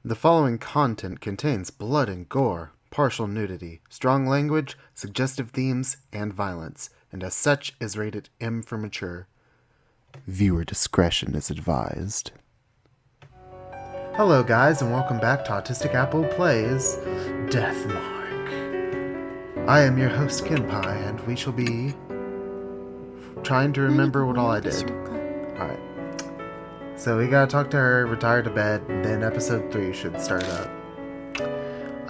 The following content contains blood and gore, partial nudity, strong language, suggestive themes, and violence, and as such is rated M for mature. Viewer discretion is advised. Hello guys, and welcome back to Autistic Apple Plays Deathmark. I am your host Kinpai, and we shall be trying to remember what all I did. Alright. So we gotta talk to her, retire to bed, and then episode 3 should start up.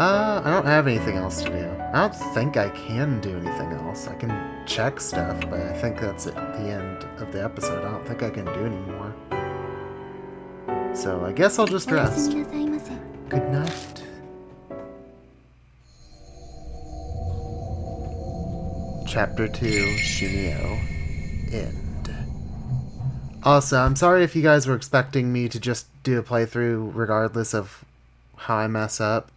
I don't have anything else to do. I don't think I can do anything else. I can check stuff, but I think that's at the end of the episode. I don't think I can do anymore. So I guess I'll just rest. Good night. Chapter 2, Shimio. End. Also, I'm sorry if you guys were expecting me to just do a playthrough regardless of how I mess up.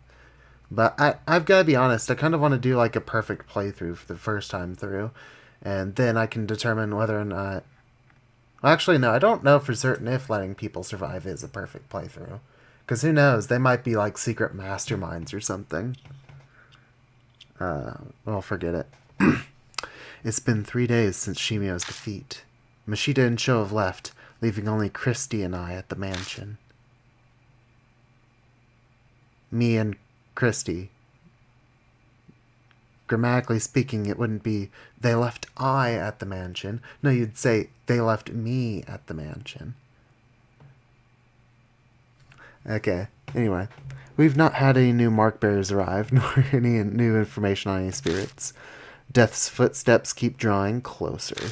But I've got to be honest, I kind of want to do like a perfect playthrough for the first time through. And then I can determine whether or not... Well, actually, no, I don't know for certain if letting people survive is a perfect playthrough. Because who knows, they might be like secret masterminds or something. Well, forget it. It's been 3 days since Shimio's defeat. Mashita and Sho have left, leaving only Christy and I at the mansion. Me and Christy. Grammatically speaking, it wouldn't be, they left I at the mansion. No, you'd say, they left me at the mansion. Okay, anyway. We've not had any new mark bearers arrive, nor any new information on any spirits. Death's footsteps keep drawing closer.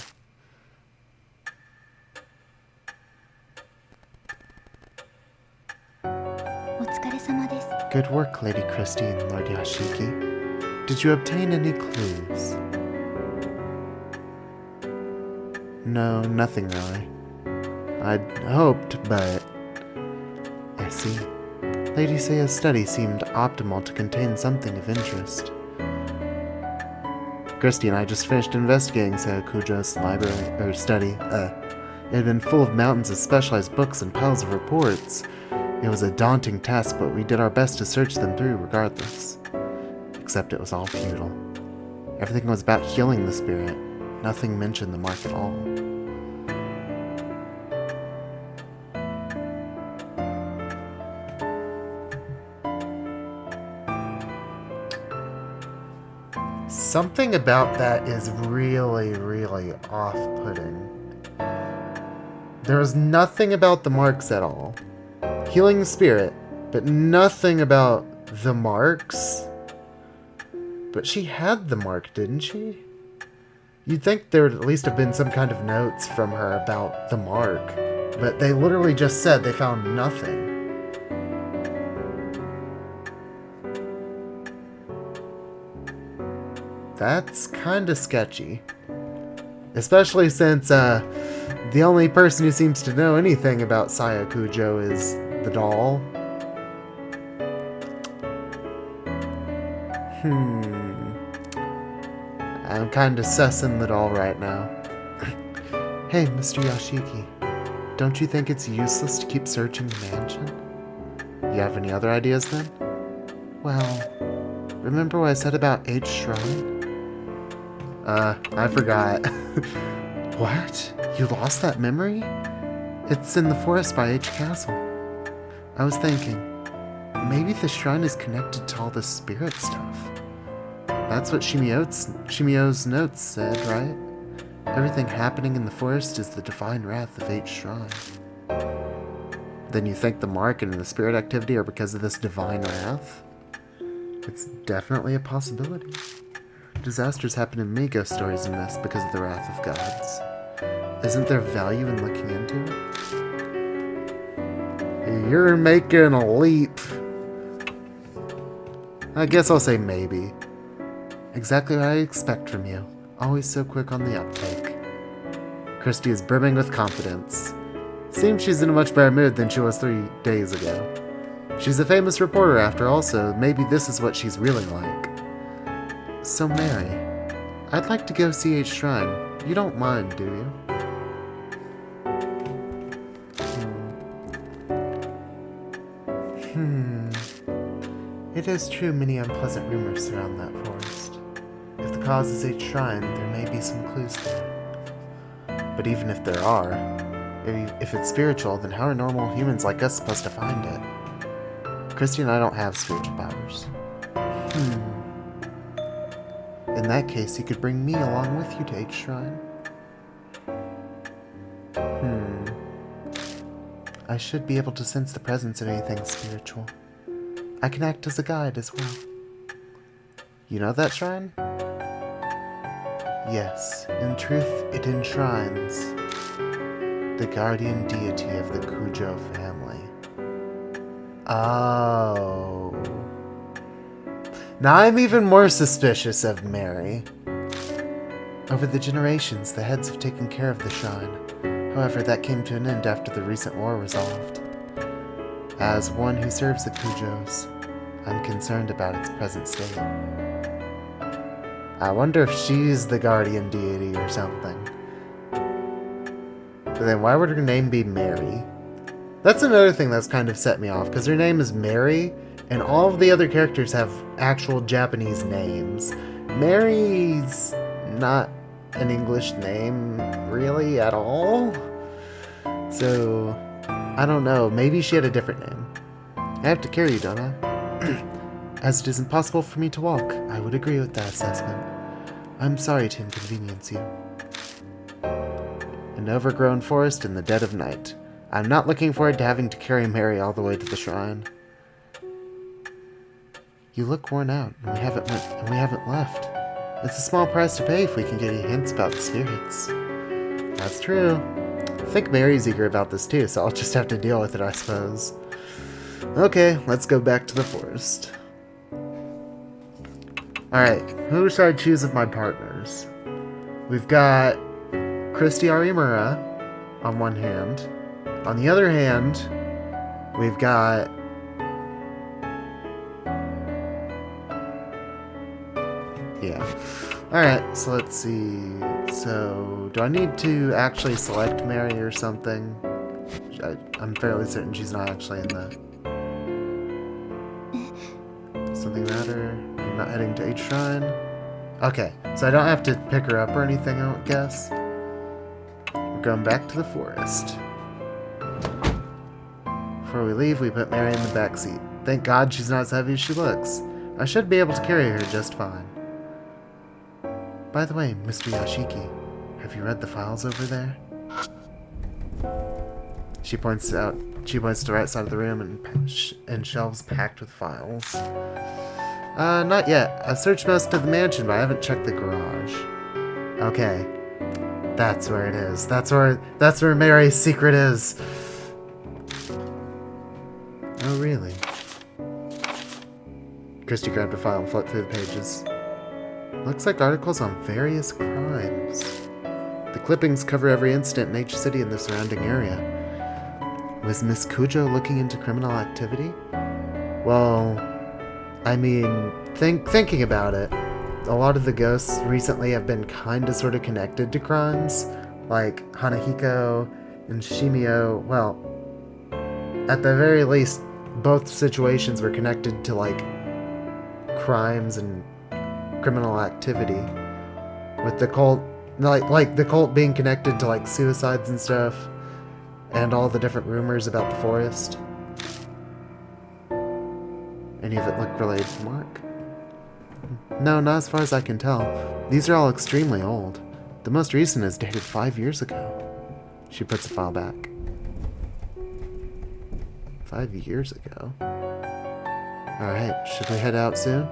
Good work, Lady Christie and Lord Yashiki. Did you obtain any clues? No, nothing really. I'd hoped, but... I see. Lady Seiya's study seemed optimal to contain something of interest. Christy and I just finished investigating Sayakujo's library, or study. It had been full of mountains of specialized books and piles of reports. It was a daunting task, but we did our best to search them through regardless. Except it was all futile. Everything was about healing the spirit. Nothing mentioned the mark at all. Something about that is really, really off-putting. There was nothing about the marks at all. Healing the spirit, but nothing about the marks. But she had the mark, didn't she? You'd think there would at least have been some kind of notes from her about the mark, but they literally just said they found nothing. That's kinda sketchy. Especially since, the only person who seems to know anything about Sayakujo is the doll. I'm kinda sussing the doll right now. Hey, Mr. Yashiki. Don't you think it's useless to keep searching the mansion? You have any other ideas then? Well, remember what I said about H Shrine? I forgot. What? You lost that memory? It's in the forest by H Castle. I was thinking, maybe the shrine is connected to all this spirit stuff. That's what Shimio's notes said, right? Everything happening in the forest is the divine wrath of H Shrine. Then you think the mark and the spirit activity are because of this divine wrath? It's definitely a possibility. Disasters happen in many ghost stories in this because of the wrath of gods. Isn't there value in looking into it? You're making a leap. I guess I'll say maybe. Exactly what I expect from you. Always so quick on the uptake. Christy is brimming with confidence. Seems she's in a much better mood than she was 3 days ago. She's a famous reporter after all, so maybe this is what she's really like. So Mary, I'd like to go see H Shrine. You don't mind, do you? It is true many unpleasant rumors surround that forest. If the cause is a shrine, there may be some clues there. But even if there are, if it's spiritual, then how are normal humans like us supposed to find it? Christy and I don't have spiritual powers. In that case, you could bring me along with you to H Shrine. I should be able to sense the presence of anything spiritual. I can act as a guide as well. You know that shrine? Yes, in truth, it enshrines the guardian deity of the Kujo family. Oh. Now I'm even more suspicious of Mary. Over the generations, the heads have taken care of the shrine. However, that came to an end after the recent war resolved. As one who serves the Kujos, I'm concerned about its present state. I wonder if she's the guardian deity or something. But then why would her name be Mary? That's another thing that's kind of set me off, because her name is Mary, and all of the other characters have actual Japanese names. Mary's not an English name, really, at all? So, I don't know. Maybe she had a different name. I have to carry you, don't I? As it is impossible for me to walk, I would agree with that assessment. I'm sorry to inconvenience you. An overgrown forest in the dead of night. I'm not looking forward to having to carry Mary all the way to the shrine. You look worn out, and we haven't left. It's a small price to pay if we can get you hints about the spirits. That's true. I think Mary's eager about this too, so I'll just have to deal with it, I suppose. Okay, let's go back to the forest. Alright, who should I choose of my partners? We've got Christy Arimura on one hand. On the other hand, we've got Alright, so let's see. So, do I need to actually select Mary or something? I'm fairly certain she's not actually in the... Something matter? I'm not heading to H Shrine? Okay, so I don't have to pick her up or anything, I guess. We're going back to the forest. Before we leave, we put Mary in the back seat. Thank God she's not as heavy as she looks. I should be able to carry her just fine. By the way, Mr. Yashiki, have you read the files over there? She points to the right side of the room and shelves packed with files. Not yet. I've searched most of the mansion, but I haven't checked the garage. Okay. That's where it is. That's where Mary's secret is. Oh, really? Christy grabbed a file and flipped through the pages. Looks like articles on various crimes. The clippings cover every incident in each city in the surrounding area. Was Miss Kujo looking into criminal activity? Well, I mean, thinking about it, a lot of the ghosts recently have been kinda sorta connected to crimes. Like Hanahiko and Shimio, well, at the very least, both situations were connected to, like, crimes and criminal activity. With the cult, like the cult being connected to, like, suicides and stuff, and all the different rumors about the forest. Any of it look related to Mark? No, not as far as I can tell. These are all extremely old. The most recent is dated 5 years ago. She puts the file back. 5 years ago? Alright, should we head out soon?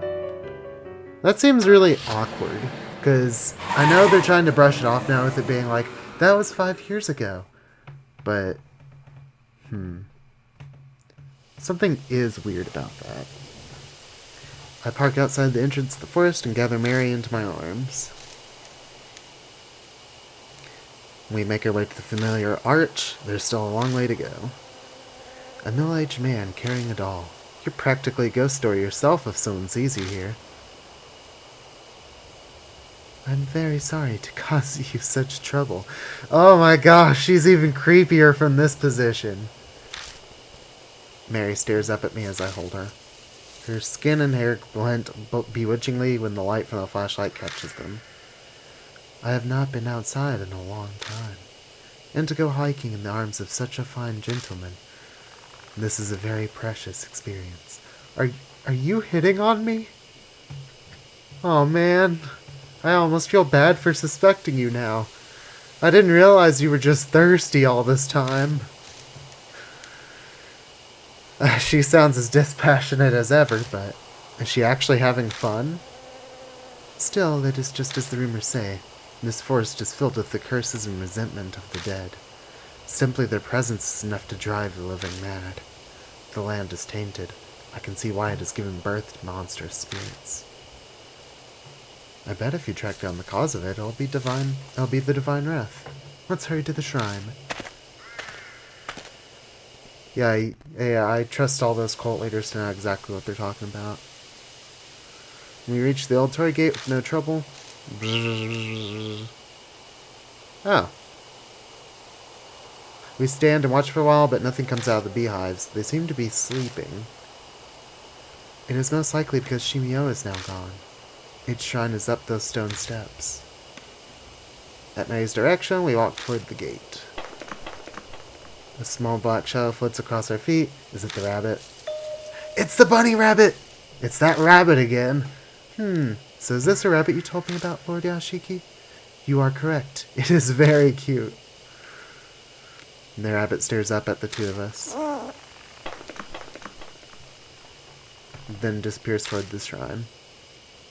That seems really awkward, because I know they're trying to brush it off now with it being like, that was 5 years ago. But, something is weird about that. I park outside the entrance to the forest and gather Mary into my arms. We make our way to the familiar arch. There's still a long way to go. A middle-aged man carrying a doll. You're practically a ghost story yourself if someone sees you here. I'm very sorry to cause you such trouble. Oh my gosh, she's even creepier from this position. Mary stares up at me as I hold her. Her skin and hair blend bewitchingly when the light from the flashlight catches them. I have not been outside in a long time, and to go hiking in the arms of such a fine gentleman, this is a very precious experience. Are you hitting on me? Oh man, I almost feel bad for suspecting you now. I didn't realize you were just thirsty all this time. She sounds as dispassionate as ever, but is she actually having fun? Still, it is just as the rumors say. This forest is filled with the curses and resentment of the dead. Simply their presence is enough to drive the living mad. The land is tainted. I can see why it has given birth to monstrous spirits. I bet if you track down the cause of it, it'll be the divine wrath. Let's hurry to the shrine. Yeah, I trust all those cult leaders to know exactly what they're talking about. We reach the old toy gate with no trouble. Oh. We stand and watch for a while, but nothing comes out of the beehives. They seem to be sleeping. It is most likely because Shimio is now gone. Each shrine is up those stone steps. At Mary's direction, we walk toward the gate. A small black shadow floats across our feet. Is it the rabbit? It's the bunny rabbit! It's that rabbit again. So is this a rabbit you told me about, Lord Yashiki? You are correct. It is very cute. And the rabbit stares up at the two of us. Then disappears toward the shrine.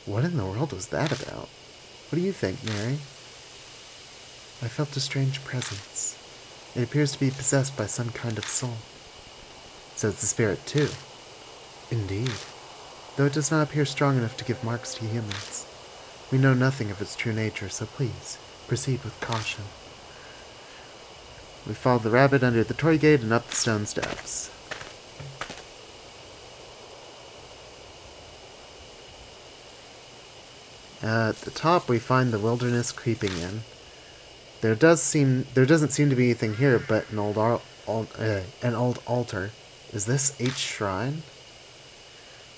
What in the world was that about? What do you think, Mary? I felt a strange presence. It appears to be possessed by some kind of soul. So it's a spirit too. Indeed. Though it does not appear strong enough to give marks to humans. We know nothing of its true nature, so please, proceed with caution. We follow the rabbit under the toy gate and up the stone steps. At the top, we find the wilderness creeping in. There doesn't seem to be anything here but an old altar. Is this H shrine?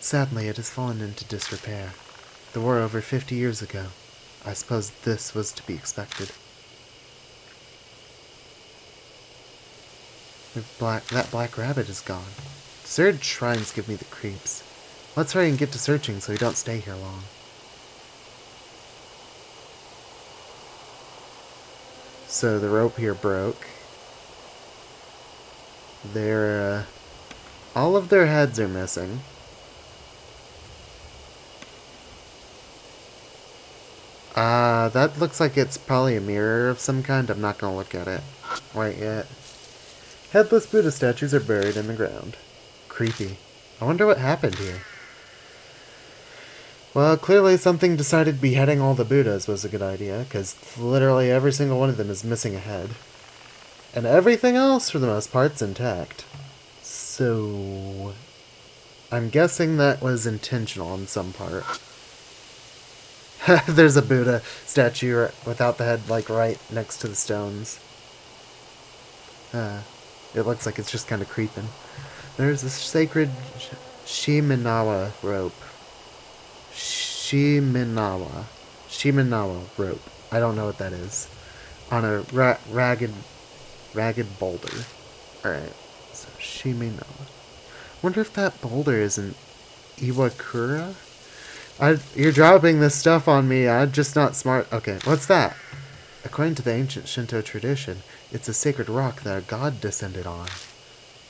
Sadly, it has fallen into disrepair. The war over 50 years ago. I suppose this was to be expected. That black rabbit is gone. Deserted shrines give me the creeps. Let's hurry and get to searching so we don't stay here long. So the rope here broke. All of their heads are missing. That looks like it's probably a mirror of some kind. I'm not gonna look at it right yet. Headless Buddha statues are buried in the ground. Creepy. I wonder what happened here. Well, clearly something decided beheading all the Buddhas was a good idea, because literally every single one of them is missing a head. And everything else, for the most part, is intact. So I'm guessing that was intentional on some part. There's a Buddha statue without the head, like, right next to the stones. It looks like it's just kind of creeping. There's a sacred Shimenawa rope. Shimenawa rope. I don't know what that is. On a ragged boulder. Alright, so Shimenawa. Wonder if that boulder is an Iwakura? You're dropping this stuff on me. I'm just not smart. Okay, what's that? According to the ancient Shinto tradition, it's a sacred rock that a god descended on.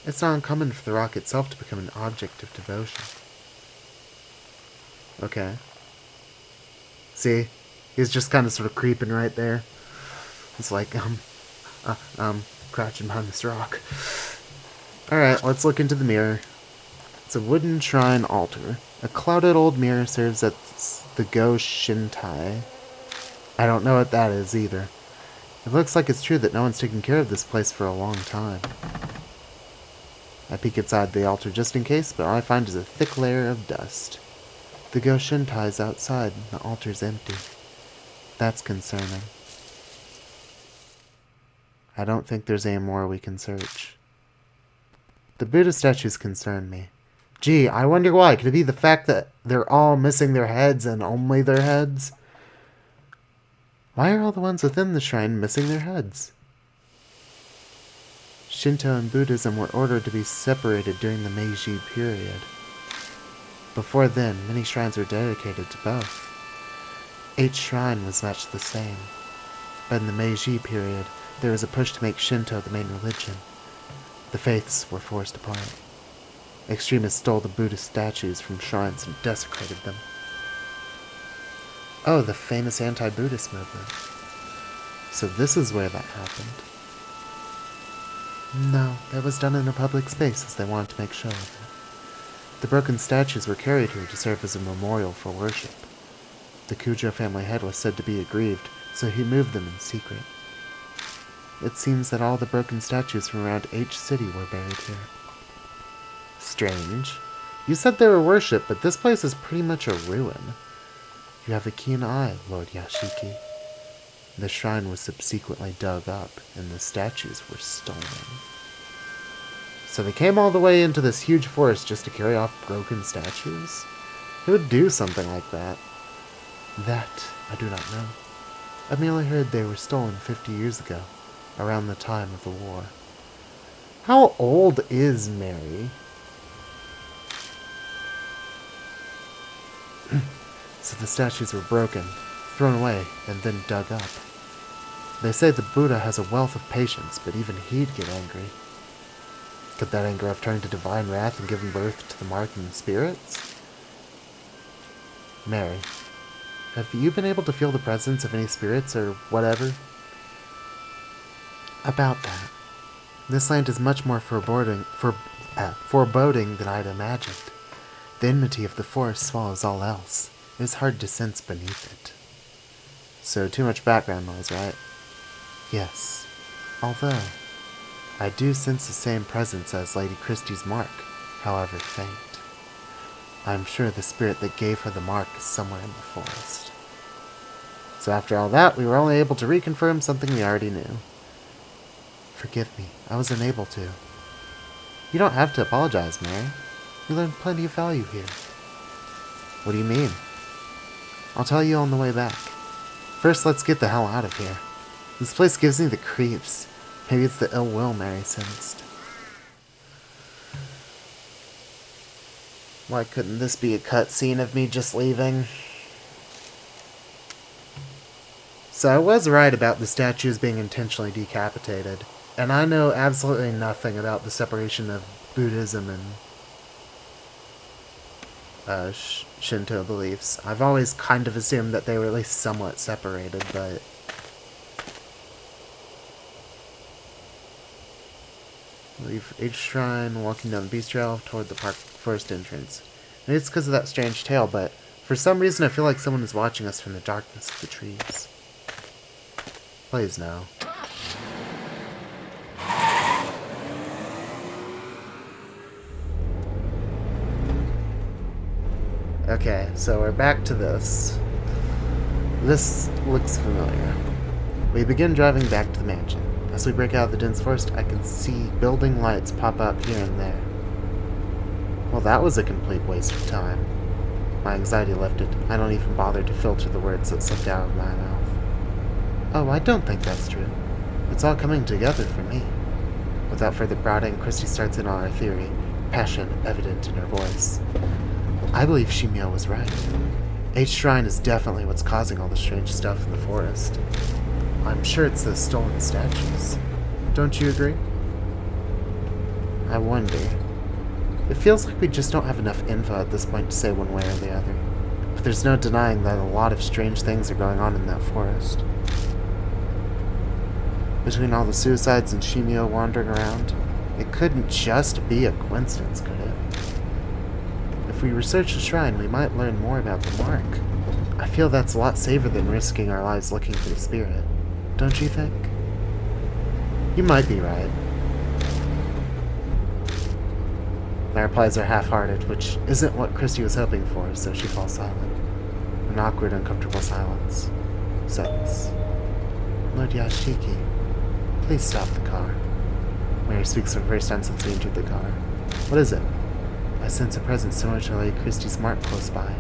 It's not uncommon for the rock itself to become an object of devotion. Okay. See? He's just kind of sort of creeping right there. It's like, crouching behind this rock. Alright, let's look into the mirror. It's a wooden shrine altar. A clouded old mirror serves as the Go Shintai. I don't know what that is either. It looks like it's true that no one's taken care of this place for a long time. I peek inside the altar just in case, but all I find is a thick layer of dust. The Go Shintai is outside, and the altar's empty. That's concerning. I don't think there's any more we can search. The Buddha statues concern me. Gee, I wonder why. Could it be the fact that they're all missing their heads and only their heads? Why are all the ones within the shrine missing their heads? Shinto and Buddhism were ordered to be separated during the Meiji period. Before then, many shrines were dedicated to both. Each shrine was much the same. But in the Meiji period, there was a push to make Shinto the main religion. The faiths were forced apart. Extremists stole the Buddhist statues from shrines and desecrated them. Oh, the famous anti-Buddhist movement. So this is where that happened. No, that was done in a public space as they wanted to make show of it. The broken statues were carried here to serve as a memorial for worship. The Kujo family head was said to be aggrieved, so he moved them in secret. It seems that all the broken statues from around H City were buried here. Strange. You said they were worshipped, but this place is pretty much a ruin. You have a keen eye, Lord Yashiki. The shrine was subsequently dug up, and the statues were stolen. So they came all the way into this huge forest just to carry off broken statues? Who would do something like that? That I do not know. I merely heard they were stolen 50 years ago, around the time of the war. How old is Mary? So the statues were broken, thrown away, and then dug up. They say the Buddha has a wealth of patience, but even he'd get angry. Could that anger have turned to divine wrath and given birth to the marking spirits? Mary, have you been able to feel the presence of any spirits or whatever? About that. This land is much more foreboding than I'd imagined. The enmity of the forest swallows all else. It is hard to sense beneath it. So too much background noise, right? Yes. Although, I do sense the same presence as Lady Christie's mark, however faint. I'm sure the spirit that gave her the mark is somewhere in the forest. So after all that, we were only able to reconfirm something we already knew. Forgive me, I was unable to. You don't have to apologize, Mary. We learned plenty of value here. What do you mean? I'll tell you on the way back. First, let's get the hell out of here. This place gives me the creeps. Maybe it's the ill will Mary sensed. Why couldn't this be a cutscene of me just leaving? So I was right about the statues being intentionally decapitated. And I know absolutely nothing about the separation of Buddhism and Shinto beliefs. I've always kind of assumed that they were at least somewhat separated, but leave H Shrine, walking down the beast trail toward the park forest entrance. Maybe it's because of that strange tale, but for some reason I feel like someone is watching us from the darkness of the trees. Please no. Okay, so we're back to this. This looks familiar. We begin driving back to the mansion. As we break out of the dense forest, I can see building lights pop up here and there. Well, that was a complete waste of time. My anxiety lifted. I don't even bother to filter the words that slipped out of my mouth. Oh, I don't think that's true. It's all coming together for me. Without further prodding, Christy starts in on our theory, passion evident in her voice. I believe Shimio was right. H Shrine is definitely what's causing all the strange stuff in the forest. I'm sure it's those stolen statues. Don't you agree? I wonder. It feels like we just don't have enough info at this point to say one way or the other. But there's no denying that a lot of strange things are going on in that forest. Between all the suicides and Shimio wandering around, it couldn't just be a coincidence, could it? If we research the shrine, we might learn more about the mark. I feel that's a lot safer than risking our lives looking for the spirit. Don't you think? You might be right. My replies are half-hearted, which isn't what Christy was hoping for, so she falls silent. An awkward, uncomfortable silence. Settles. Lord Yashiki, please stop the car. Mary speaks for the first time since we entered the car. What is it? I sense a presence similar to Lady Christie's mark close by.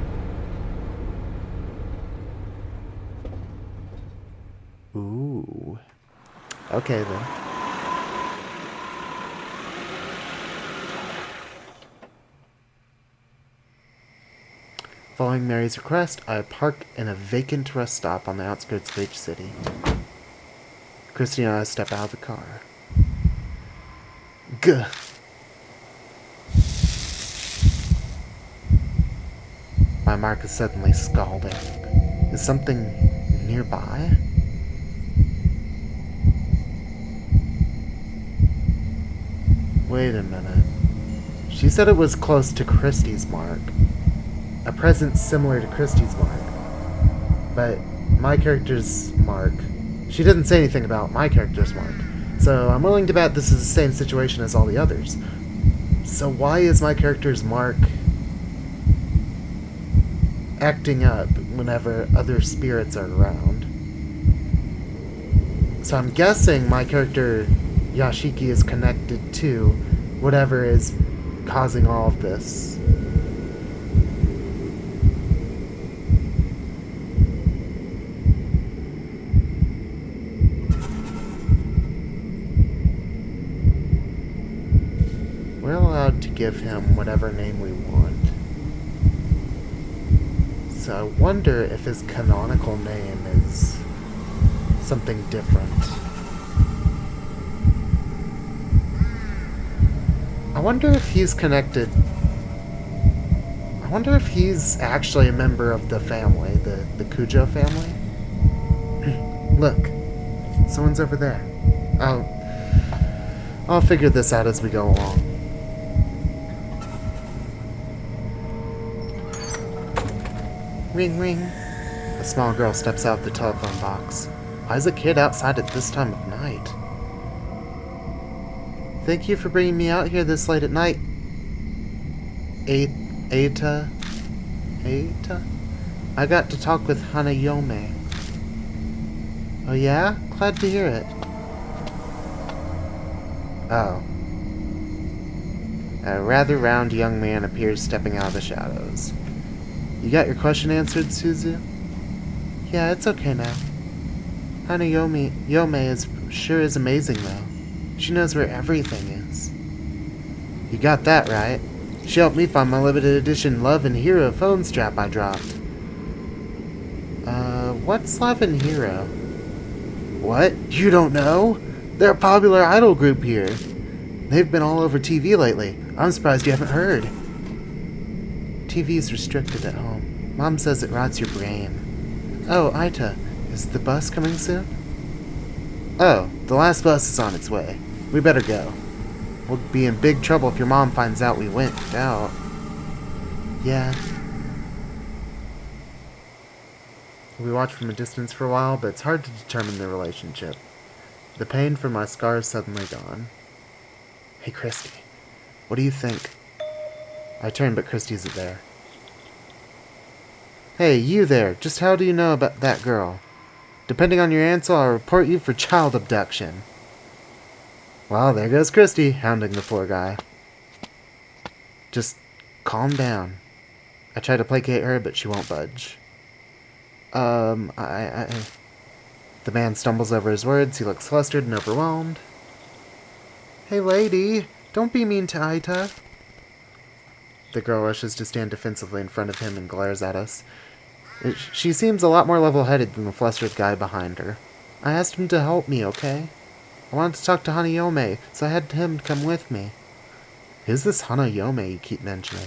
Ooh. Okay then. Following Mary's request, I park in a vacant rest stop on the outskirts of H City. Christy and I step out of the car. Gah! My mark is suddenly scalding. Is something nearby? Wait a minute. She said it was close to Christie's mark. A presence similar to Christie's mark. But my character's mark... She didn't say anything about my character's mark. So I'm willing to bet this is the same situation as all the others. So why is my character's mark acting up whenever other spirits are around? So I'm guessing my character Yashiki is connected to whatever is causing all of this. We're allowed to give him whatever name we want. So I wonder if his canonical name is something different. I wonder if he's connected. I wonder if he's actually a member of the family, the Kujo family. Look, someone's over there. I'll figure this out as we go along. Ring, ring. A small girl steps out of the telephone box. Why is a kid outside at this time of night? Thank you for bringing me out here this late at night. Eita? I got to talk with Hanayome. Oh yeah? Glad to hear it. Oh. A rather round young man appears stepping out of the shadows. You got your question answered, Suzu? Yeah, it's okay now. Hanayome sure is amazing, though. She knows where everything is. You got that right. She helped me find my limited edition Love and Hero phone strap I dropped. What's Love and Hero? What? You don't know? They're a popular idol group here. They've been all over TV lately. I'm surprised you haven't heard. TV's restricted at home. Mom says it rots your brain. Oh, Aita, is the bus coming soon? Oh, the last bus is on its way. We better go. We'll be in big trouble if your mom finds out we went out. Yeah. We watch from a distance for a while, but it's hard to determine their relationship. The pain from my scar is suddenly gone. Hey, Christy. What do you think? I turn, but Christy isn't there. Hey, you there. Just how do you know about that girl? Depending on your answer, I'll report you for child abduction. Well, there goes Christy, hounding the poor guy. Just calm down. I try to placate her, but she won't budge. The man stumbles over his words. He looks flustered and overwhelmed. Hey, lady, don't be mean to Aita. The girl rushes to stand defensively in front of him and glares at us. She seems a lot more level-headed than the flustered guy behind her. I asked him to help me, okay? I wanted to talk to Hanayome, so I had him come with me. Who's this Hanayome you keep mentioning?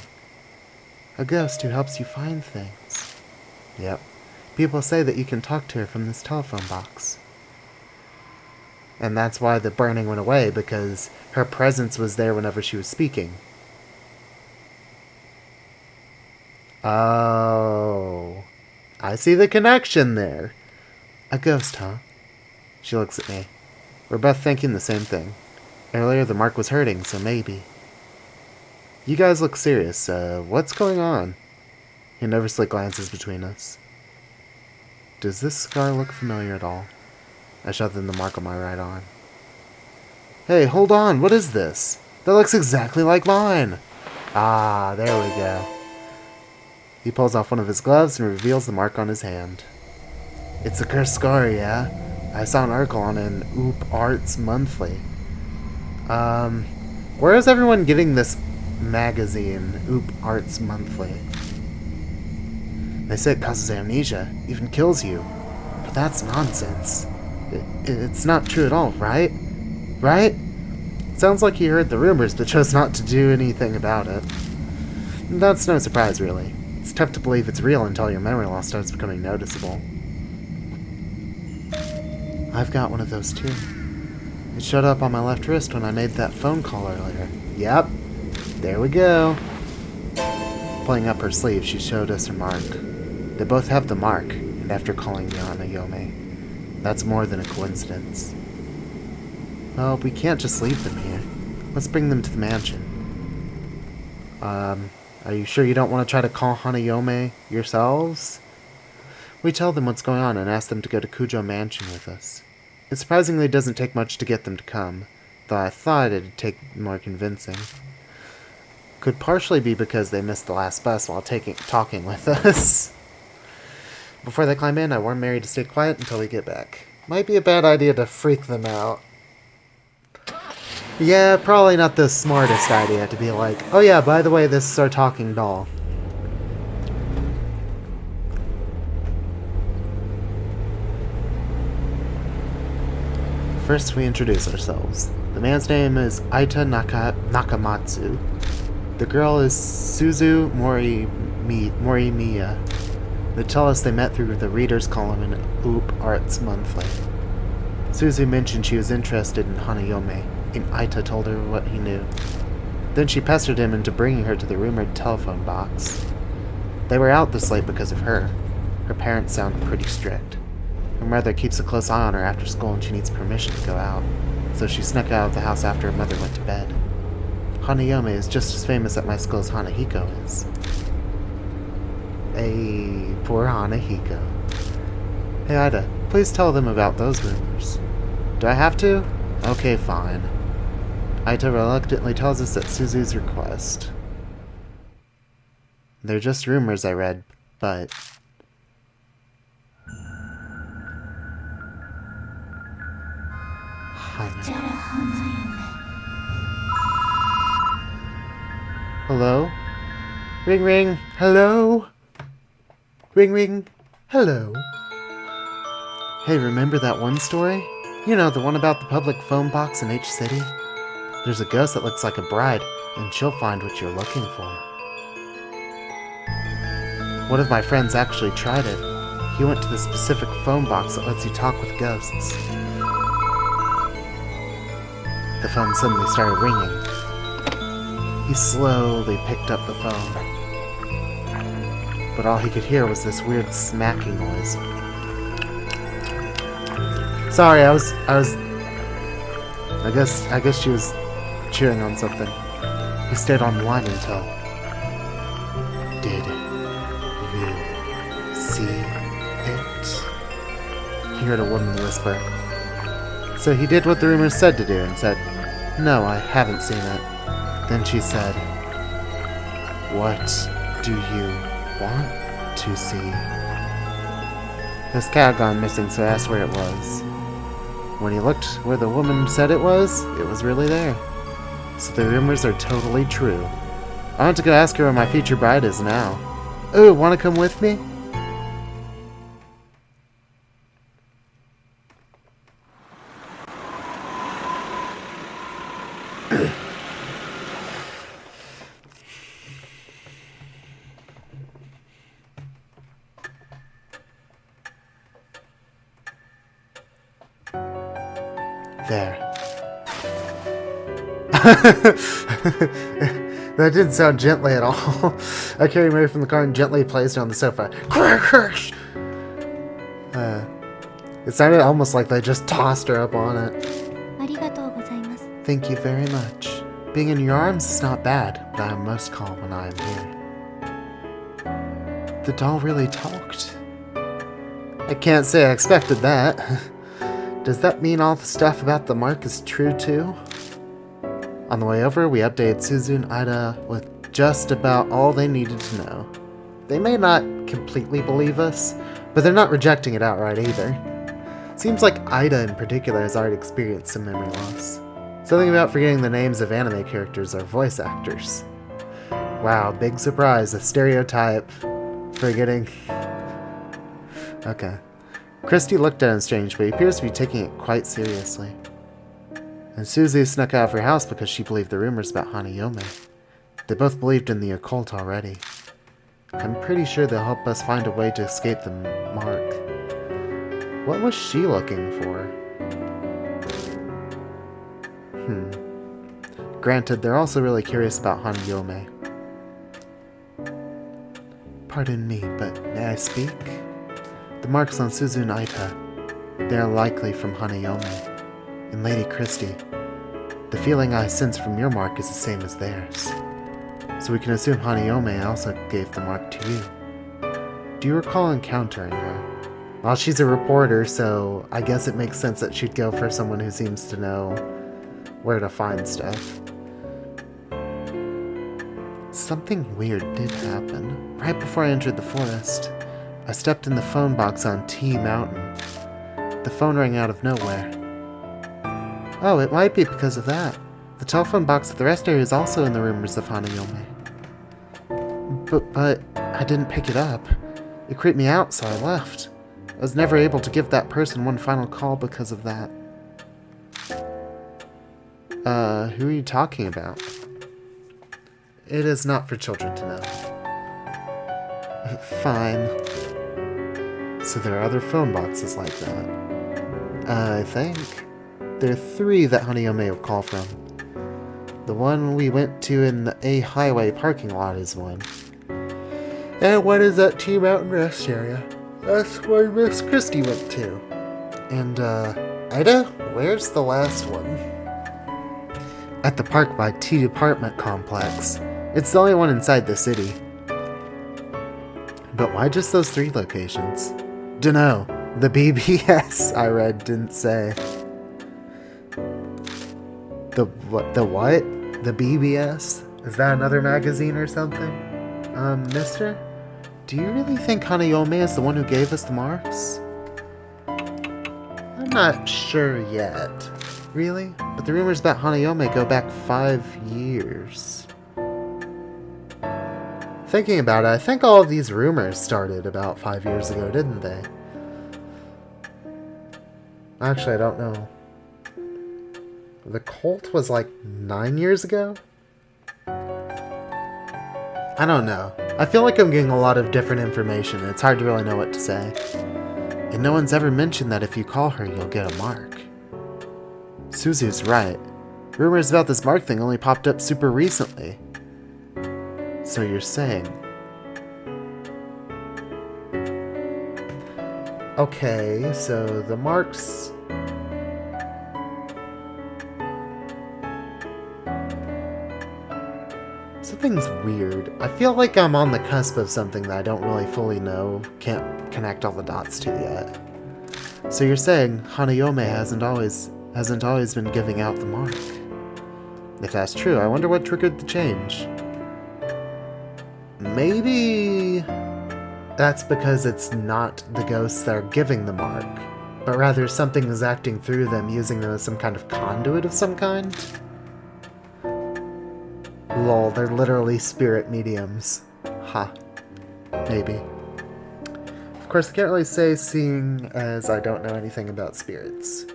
A ghost who helps you find things. Yep. People say that you can talk to her from this telephone box. And that's why the burning went away, because her presence was there whenever she was speaking. Oh. I see the connection there. A ghost, huh? She looks at me. We're both thinking the same thing. Earlier the mark was hurting, so maybe. You guys look serious. What's going on? He nervously glances between us. Does this scar look familiar at all? I shove in the mark on my right arm. Hey, hold on! What is this? That looks exactly like mine! Ah, there we go. He pulls off one of his gloves and reveals the mark on his hand. It's a cursed scar, yeah? I saw an article on it in Oop Arts Monthly. Where is everyone getting this magazine, Oop Arts Monthly? They say it causes amnesia, even kills you. But that's nonsense. It's not true at all, right? Right? Sounds like he heard the rumors but chose not to do anything about it. That's no surprise, really. It's tough to believe it's real until your memory loss starts becoming noticeable. I've got one of those too. It showed up on my left wrist when I made that phone call earlier. Yep. There we go. Pulling up her sleeve, she showed us her mark. They both have the mark, and after calling me Hanayome, that's more than a coincidence. Well, we can't just leave them here. Let's bring them to the mansion. Are you sure you don't want to try to call Hanayome yourselves? We tell them what's going on and ask them to go to Kujo Mansion with us. It surprisingly doesn't take much to get them to come, though I thought it'd take more convincing. Could partially be because they missed the last bus while talking with us. Before they climb in, I warn Mary to stay quiet until we get back. Might be a bad idea to freak them out. Yeah, probably not the smartest idea to be like, oh yeah, by the way, this is our talking doll. First, we introduce ourselves. The man's name is Aita Nakamatsu. The girl is Suzu Morimiya. They tell us they met through the readers column in Oop Arts Monthly. Suzu mentioned she was interested in Hanayome, and Aita told her what he knew. Then she pestered him into bringing her to the rumored telephone box. They were out this late because of her. Her parents sound pretty strict. Her mother keeps a close eye on her after school and she needs permission to go out, so she snuck out of the house after her mother went to bed. Hanayome is just as famous at my school as Hanahiko is. Poor Hanahiko. Hey Aita, please tell them about those rumors. Do I have to? Okay, fine. Aita reluctantly tells us at Suzu's request. They're just rumors I read, but... Hello? Ring ring, hello? Ring ring, hello? Hey, remember that one story? You know, the one about the public phone box in H City? There's a ghost that looks like a bride, and she'll find what you're looking for. One of my friends actually tried it. He went to the specific phone box that lets you talk with ghosts. The phone suddenly started ringing. He slowly picked up the phone. But all he could hear was this weird smacking noise. Sorry, I guess she was chewing on something. He stayed on one until... Did you see it? He heard a woman whisper. So he did what the rumors said to do and said, no, I haven't seen it. Then she said, what do you want to see? His cat had gone missing, so I asked where it was. When he looked where the woman said it was really there. So the rumors are totally true. I want to go ask her where my future bride is now. Oh, want to come with me? There. That didn't sound gently at all. I carried Mary from the car and gently placed her on the sofa. It sounded almost like they just tossed her up on it. Thank you very much. Being in your arms is not bad, but I am most calm when I am here. The doll really talked. I can't say I expected that. Does that mean all the stuff about the mark is true too? On the way over, we updated Suzu and Ida with just about all they needed to know. They may not completely believe us, but they're not rejecting it outright either. Seems like Ida in particular has already experienced some memory loss. Something about forgetting the names of anime characters or voice actors. Wow, big surprise, a stereotype. Forgetting. Okay. Christy looked at him strange, but he appears to be taking it quite seriously. And Suzu snuck out of her house because she believed the rumors about Hanayome. They both believed in the occult already. I'm pretty sure they'll help us find a way to escape the mark. What was she looking for? Granted, they're also really curious about Hanayome. Pardon me, but may I speak? The marks on Suzu and Ida, they are likely from Hanayome. And Lady Christie, the feeling I sense from your mark is the same as theirs. So we can assume Hanayome also gave the mark to you. Do you recall encountering her? Well, she's a reporter, so I guess it makes sense that she'd go for someone who seems to know where to find stuff. Something weird did happen. Right before I entered the forest, I stepped in the phone box on T Mountain. The phone rang out of nowhere. Oh, it might be because of that. The telephone box at the rest area is also in the rumors of Hanayome. But I didn't pick it up. It creeped me out, so I left. I was never able to give that person one final call because of that. Who are you talking about? It is not for children to know. Fine. So there are other phone boxes like that. I think. There are 3 that Hanayome will call from. The one we went to in the A Highway parking lot is one. And one is at T Mountain Rest area. That's where Miss Christie went to. And, Ida? Where's the last one? At the park by T Apartment Complex. It's the only one inside the city. But why just those 3 locations? Dunno. The BBS I read didn't say. The what? The what? The BBS? Is that another magazine or something? Mister? Do you really think Hanayome is the one who gave us the marks? I'm not sure yet. Really? But the rumors about Hanayome go back 5 years. Thinking about it, I think all of these rumors started about 5 years ago, didn't they? Actually, I don't know. The cult was like 9 years ago? I don't know. I feel like I'm getting a lot of different information, and it's hard to really know what to say. And no one's ever mentioned that if you call her, you'll get a mark. Suzu's right. Rumors about this mark thing only popped up super recently. So you're saying... Okay, so the marks... Something's weird. I feel like I'm on the cusp of something that I don't really fully know, can't connect all the dots to yet. So you're saying Hanayome hasn't always been giving out the mark. If that's true, I wonder what triggered the change. Maybe that's because it's not the ghosts that are giving the mark, but rather something is acting through them, using them as some kind of conduit of some kind? Lol, they're literally spirit mediums. Ha. Maybe. Of course, I can't really say, seeing as I don't know anything about spirits.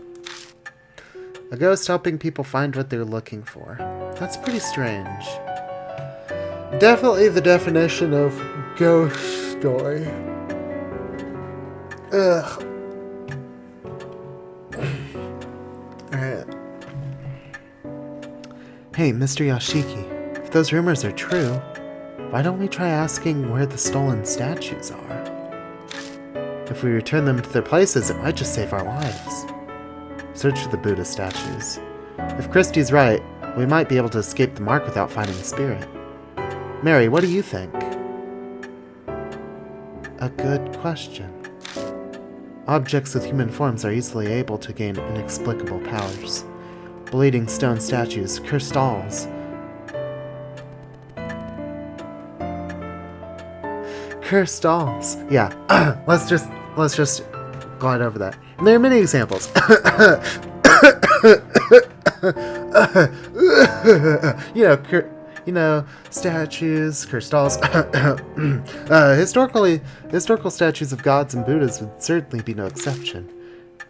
A ghost helping people find what they're looking for. That's pretty strange. Definitely the definition of ghost story. Ugh. Alright. Hey, Mr. Yashiki. If those rumors are true, why don't we try asking where the stolen statues are? If we return them to their places, it might just save our lives. Search for the Buddha statues. If Christie's right, we might be able to escape the mark without finding the spirit. Mary, what do you think? A good question. Objects with human forms are easily able to gain inexplicable powers. bleeding stone statues, cursed dolls. Cursed dolls. Yeah, let's just glide over that. There are many examples. Statues, cursed dolls. Historical statues of gods and Buddhas would certainly be no exception.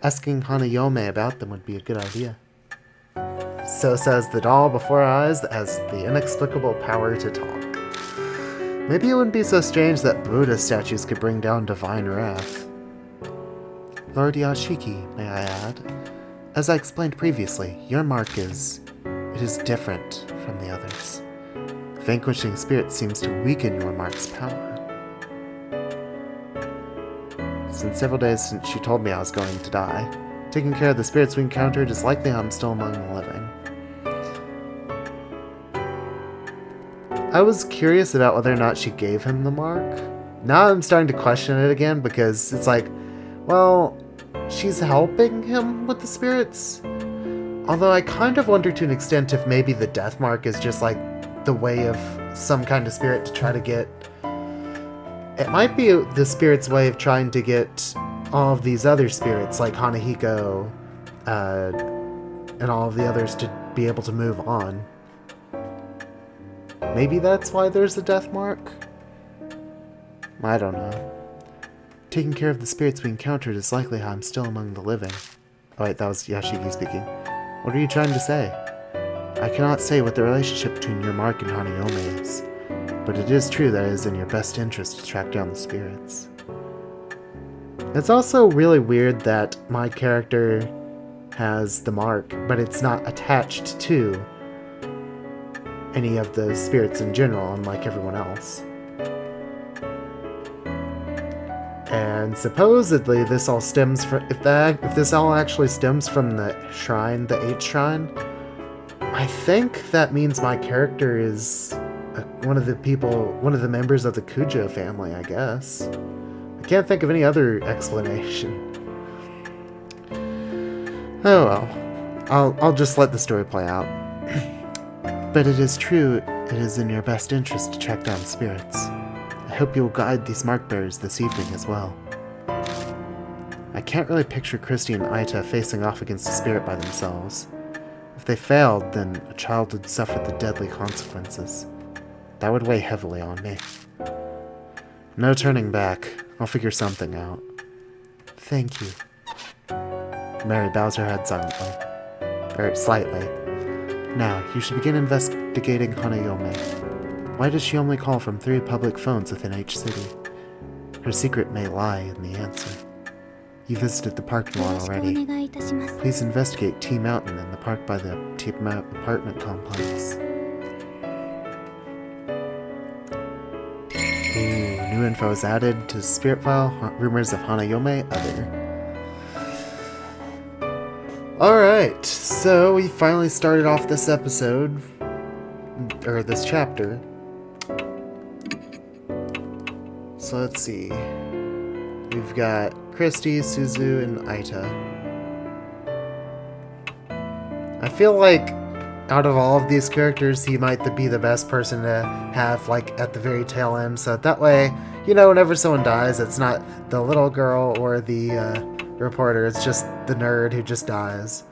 Asking Hanayome about them would be a good idea. So says the doll before our eyes that has the inexplicable power to talk. Maybe it wouldn't be so strange that Buddha statues could bring down divine wrath. Lord Yashiki, may I add? As I explained previously, your mark is different from the others. Vanquishing spirit seems to weaken your mark's power. It's been several days since she told me I was going to die. Taking care of the spirits we encountered is likely I'm still among the living. I was curious about whether or not she gave him the mark. Now I'm starting to question it again because it's like, well, she's helping him with the spirits. Although I kind of wonder to an extent if maybe the death mark is just like the way of some kind of spirit to try to get... It might be the spirit's way of trying to get all of these other spirits like Hanahiko and all of the others to be able to move on. Maybe that's why there's a death mark? I don't know. Taking care of the spirits we encountered is likely how I'm still among the living. Oh wait, that was Yashiki speaking. What are you trying to say? I cannot say what the relationship between your mark and Hanayome is, but it is true that it is in your best interest to track down the spirits. It's also really weird that my character has the mark, but it's not attached to any of the spirits in general, unlike everyone else. And supposedly this all stems from, if this all actually stems from the shrine, the 8th shrine, I think that means my character is one of the members of the Kujo family, I guess. I can't think of any other explanation. Oh well, I'll just let the story play out. But it is true, it is in your best interest to track down spirits. I hope you will guide these mark bearers this evening as well. I can't really picture Christy and Aita facing off against a spirit by themselves. If they failed, then a child would suffer the deadly consequences. That would weigh heavily on me. No turning back. I'll figure something out. Thank you. Mary bows her head slightly. Now, you should begin investigating Hanayome. Why does she only call from 3 public phones within each city? Her secret may lie in the answer. You visited the parking lot already. Please investigate T Mountain and the park by the T apartment complex. Ooh, new info is added to Spirit File. Rumors of Hanayome, other. Alright, so we finally started off this episode, or this chapter. So let's see. We've got Christy, Suzu, and Aita. I feel like out of all of these characters, he might be the best person to have, like, at the very tail end. So that way, you know, whenever someone dies, it's not the little girl or the reporter. It's just the nerd who just dies.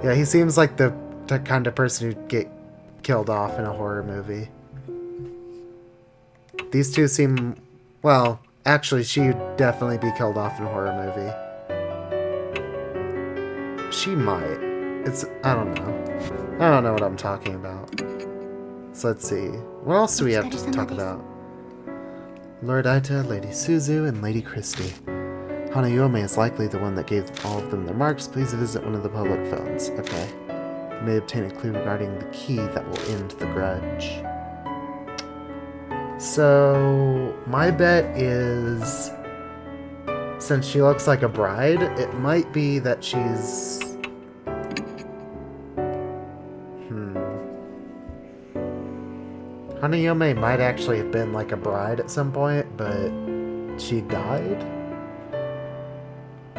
Yeah, he seems like the kind of person who'd get killed off in a horror movie. These two seem... Well, actually, she would definitely be killed off in a horror movie. She might. I don't know. I don't know what I'm talking about. So let's see. What else do we have to talk about? Lord Aita, Lady Suzu, and Lady Christy. Hanayome is likely the one that gave all of them their marks. Please visit one of the public phones. Okay. You may obtain a clue regarding the key that will end the grudge. So, my bet is, since she looks like a bride, it might be that she's... Hanayome might actually have been like a bride at some point, but she died?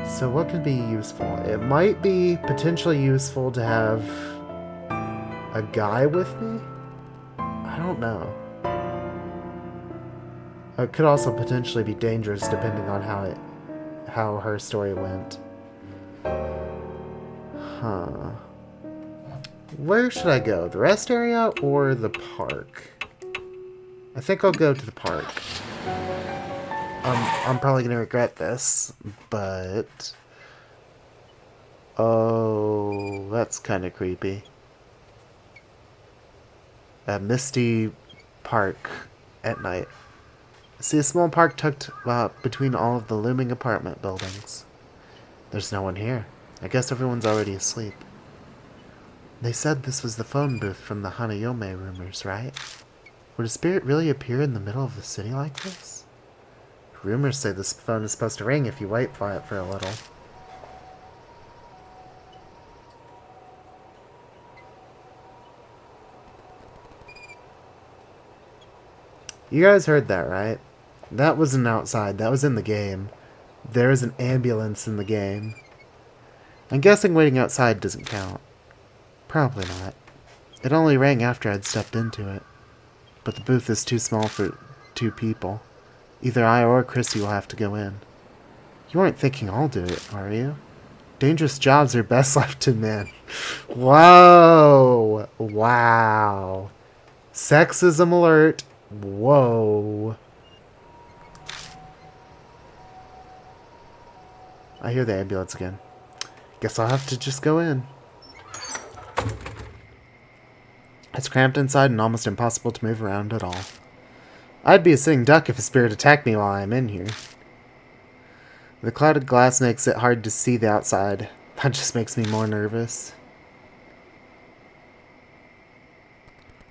So what can be useful? It might be potentially useful to have a guy with me? I don't know. It could also potentially be dangerous depending on how her story went. Huh. Where should I go? The rest area or the park? I think I'll go to the park. I'm probably gonna regret this, but... Oh, that's kind of creepy. A misty park at night. I see a small park tucked between all of the looming apartment buildings. There's no one here. I guess everyone's already asleep. They said this was the phone booth from the Hanayome rumors, right? Would a spirit really appear in the middle of the city like this? Rumors say this phone is supposed to ring if you wait for it for a little. You guys heard that, right? That wasn't outside. That was in the game. There is an ambulance in the game. I'm guessing waiting outside doesn't count. Probably not. It only rang after I'd stepped into it. But the booth is too small for 2 people. Either I or Christy will have to go in. You aren't thinking I'll do it, are you? Dangerous jobs are best left to men. Whoa! Wow. Sexism alert. Whoa. I hear the ambulance again. Guess I'll have to just go in. It's cramped inside and almost impossible to move around at all. I'd be a sitting duck if a spirit attacked me while I'm in here. The clouded glass makes it hard to see the outside. That just makes me more nervous.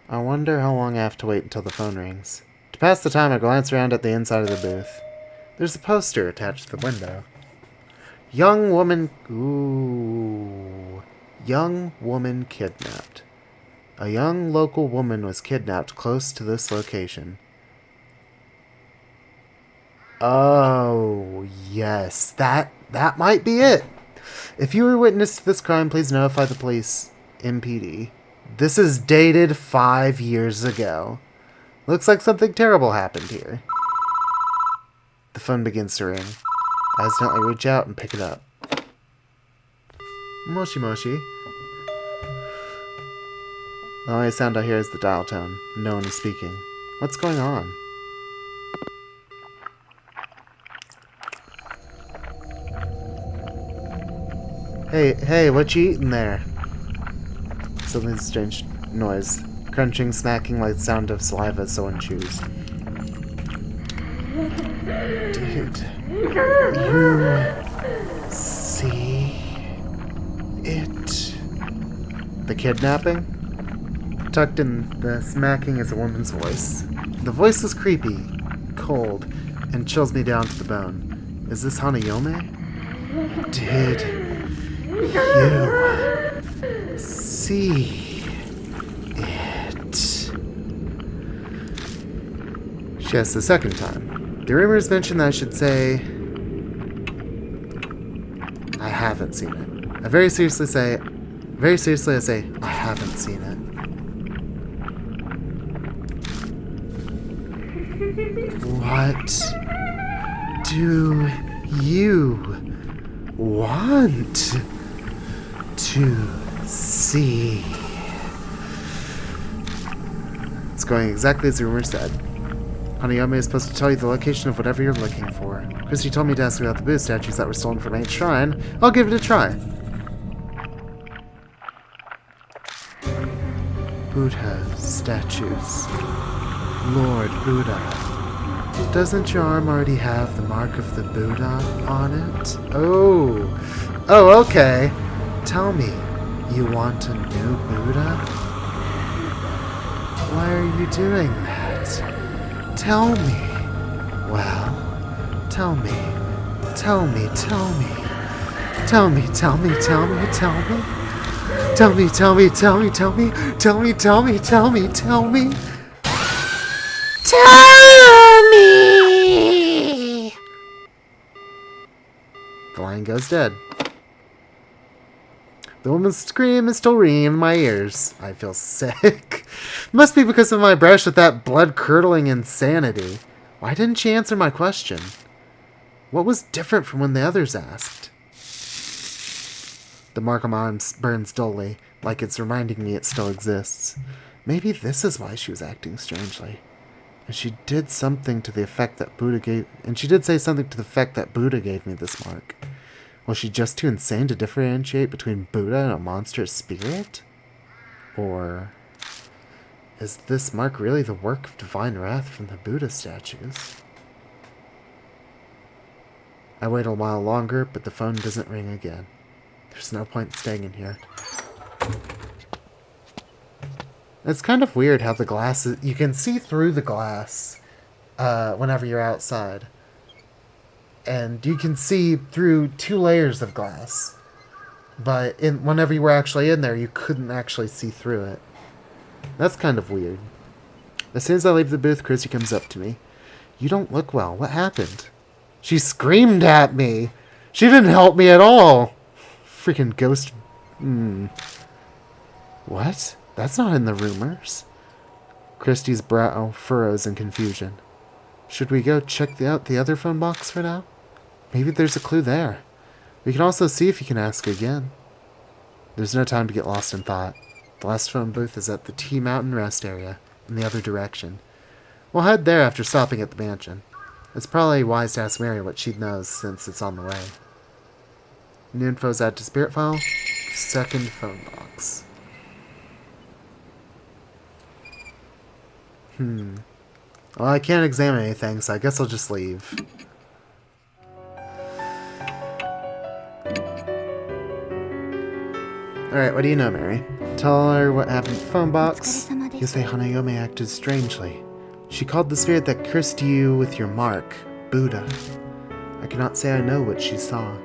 I wonder how long I have to wait until the phone rings. To pass the time, I glance around at the inside of the booth. There's a poster attached to the window. Young woman... Ooh. Young woman kidnapped. A young local woman was kidnapped close to this location. Oh, yes. That might be it. If you were witness to this crime, please notify the police. MPD. This is dated 5 years ago. Looks like something terrible happened here. The phone begins to ring. I accidentally reach out and pick it up. Moshi moshi. The only sound I hear is the dial tone. No one is speaking. What's going on? Hey, what you eating there? Something strange noise. Crunching, smacking like the sound of saliva as someone chews. Did you see it? The kidnapping? Tucked in the smacking is a woman's voice. The voice is creepy, cold, and chills me down to the bone. Is this Hanayome? Did you see it? She asks the second time. The rumors mention that I should say I haven't seen it. I very seriously I say I haven't seen it. What do you want to see? It's going exactly as the rumor said. Hanayome is supposed to tell you the location of whatever you're looking for. Christy told me to ask about the Buddha statues that were stolen from Main Shrine. I'll give it a try. Buddha statues. Lord Buddha. Doesn't your arm already have the mark of the Buddha on it? Oh, okay. Tell me, you want a new Buddha? Why are you doing that? Tell me. Well, tell me. Tell me. Tell me. Tell me. Tell me. Tell me. Tell me. Tell me. Tell me. Tell me. Tell me. Tell me. Tell me. Tell me. Tell me. Tell me. The line goes Buddha's dead. The woman's scream is still ringing in my ears. I feel sick. Must be because of my brush with that blood-curdling insanity. Why didn't she answer my question? What was different from when the others asked? The mark on my arm burns dully, like it's reminding me it still exists. Maybe this is why she was acting strangely. And she did something to the effect that Buddha gave... And she did say something to the effect that Buddha gave me this mark. Was she just too insane to differentiate between Buddha and a monstrous spirit? Or... is this mark really the work of divine wrath from the Buddha statues? I wait a while longer, but the phone doesn't ring again. There's no point in staying in here. It's kind of weird how the glass is... You can see through the glass whenever you're outside. And you can see through 2 layers of glass. But whenever you were actually in there, you couldn't actually see through it. That's kind of weird. As soon as I leave the booth, Chrissy comes up to me. You don't look well. What happened? She screamed at me. She didn't help me at all. Freaking ghost... What? That's not in the rumors. Christy's brow furrows in confusion. Should we go check out the other phone box for now? Maybe there's a clue there. We can also see if you can ask again. There's no time to get lost in thought. The last phone booth is at the Tea Mountain rest area, in the other direction. We'll head there after stopping at the mansion. It's probably wise to ask Mary what she knows since it's on the way. New info's added to Spirit File. Second phone box. Well, I can't examine anything, so I guess I'll just leave. Alright, what do you know, Mary? Tell her what happened at the phone box. You say Hanayome acted strangely. She called the spirit that cursed you with your mark, Buddha. I cannot say I know what she saw.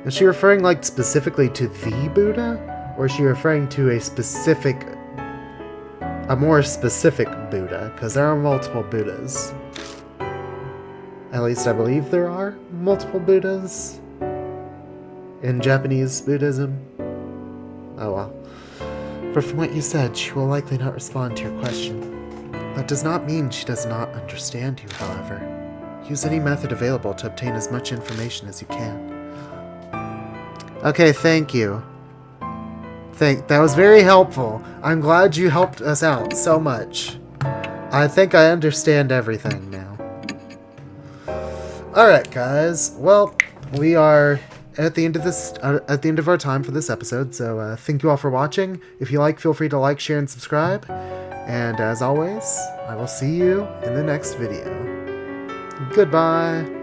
Is she referring, like, specifically to the Buddha? Or is she referring to a more specific Buddha? Because there are multiple Buddhas. At least I believe there are multiple Buddhas in Japanese Buddhism. Oh well. But from what you said, she will likely not respond to your question. That does not mean she does not understand you, however. Use any method available to obtain as much information as you can. Okay, thank you. That was very helpful. I'm glad you helped us out so much. I think I understand everything now. Alright, guys. Well, we are at the end of our time for this episode, so thank you all for watching. If you like, feel free to like, share, and subscribe. And as always, I will see you in the next video. Goodbye.